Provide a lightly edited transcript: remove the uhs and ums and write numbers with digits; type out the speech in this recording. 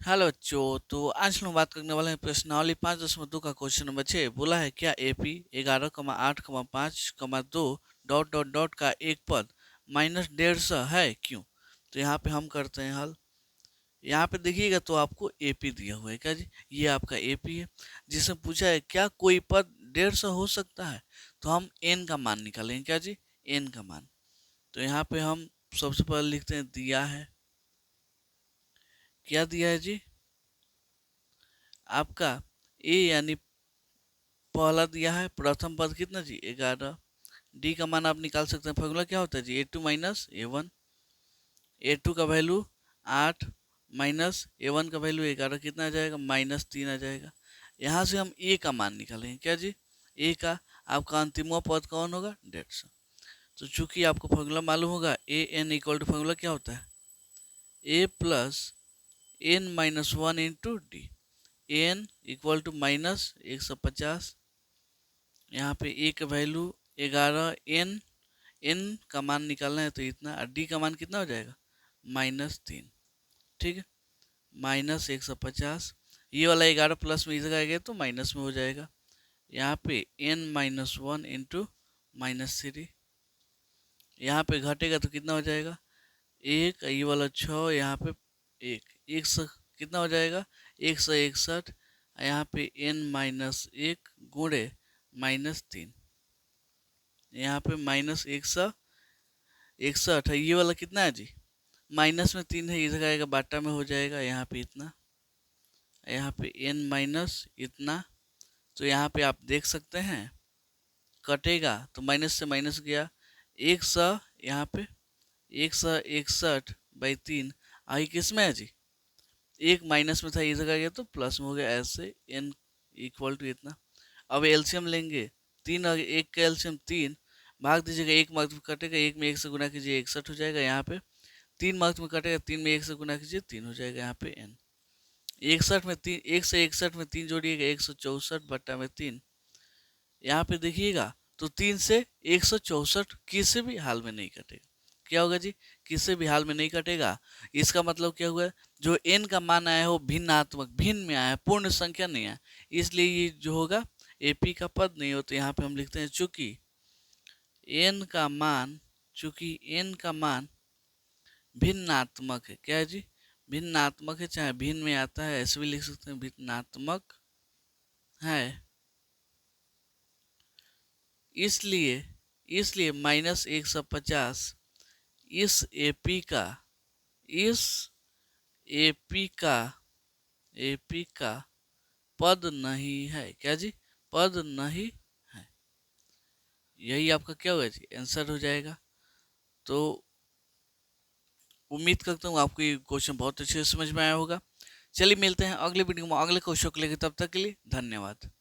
Hello बच्चों। तो आज हम बात करने वाले हैं प्रश्नावली 5.2 का क्वेश्चन नंबर 6। बोला है क्या एपी 11,8,5,2 डॉट डॉट डॉट का एक पद -150 है, क्यों? तो यहाँ पे हम करते हैं हल। यहाँ पे देखिएगा तो आपको एपी दिया हुआ है क्या जी, ये आपका एपी है जिसमें पूछा है क्या कोई पद 150 हो सकता है। तो हम एन का मान निकालेंगे क्या जी, एन का मान। तो यहाँ पे हम सबसे पहले लिखते हैं दिया है, क्या दिया है जी, आपका ए यानी पहला दिया है प्रथम पद कितना जी 11। डी का मान आप निकाल सकते हैं, फॉर्मूला क्या होता है जी A2 माइनस A1। A2 का वैल्यू 8 माइनस A1 का वैल्यू 11 कितना आ जाएगा, -3 आ जाएगा। यहाँ से हम ए का मान निकालेंगे क्या जी, ए का आपका अंतिम पद कौन होगा 150। तो चूंकि आपको फॉर्मूला मालूम होगा A N equal to formula क्या होता है A plus N minus 1 into D. N equal to -150, यहाँ पे ए का वैल्यू 11, एन का मान निकालना है तो इतना, और डी का मान कितना हो जाएगा -3। ठीक है, -150, ये वाला 11 प्लस में इधर आएगा तो माइनस में हो जाएगा। यहाँ पे n-1 इंटू -3, यहाँ पे घटेगा तो कितना हो जाएगा 1, ये वाला 6, यहाँ पे 1 कितना हो जाएगा 161, यहाँ पे n-1 गुणे -3, यहाँ पे -161 है, ये वाला कितना है जी माइनस में 3 है, इधर आएगा बाटा में हो जाएगा, यहाँ पे इतना, यहाँ पे n माइनस इतना। तो यहाँ पे आप देख सकते हैं कटेगा तो माइनस से माइनस गया 100, यहाँ पे 161/3 आई किस में है जी, एक माइनस में था इधर आ गया तो प्लस में हो गया, ऐसे n इक्वल टू इतना। अब एलसीएम लेंगे, 3 और 1 का एलसीएम 3, भाग दीजिएगा, 1 मार्क्स में कटेगा, 1 में 1 से गुना कीजिए 61 हो जाएगा, यहाँ पे 3 मार्क्स में कटेगा, 3 में 1 से गुना कीजिए 3 हो जाएगा, यहाँ पे n 61 में 3, 1 से 61 में 3 जोड़िएगा 164/3। यहाँ पे देखिएगा तो 3 से 164 किसी भी हाल में नहीं कटेगा, क्या होगा जी किसी भी हाल में नहीं कटेगा। इसका मतलब क्या हुआ, जो n का मान आया है वो भिन्नात्मक भिन्न में आया है, पूर्ण संख्या नहीं आया, इसलिए ये जो होगा एपी का पद नहीं हो। तो यहाँ पे हम लिखते हैं चूंकि n का मान भिन्नात्मक है, क्या है जी भिन्नात्मक है, चाहे भिन्न में आता है ऐसे भी लिख सकते हैं, भिन्नात्मक है, इसलिए -150 इस एपी का पद नहीं है, क्या जी पद नहीं है। यही आपका क्या होगा जी आंसर हो जाएगा। तो उम्मीद करता हूँ आपको ये क्वेश्चन बहुत अच्छे से समझ में आया होगा। चलिए मिलते हैं अगले वीडियो में अगले क्वेश्चन को लेकर, तब तक के लिए धन्यवाद।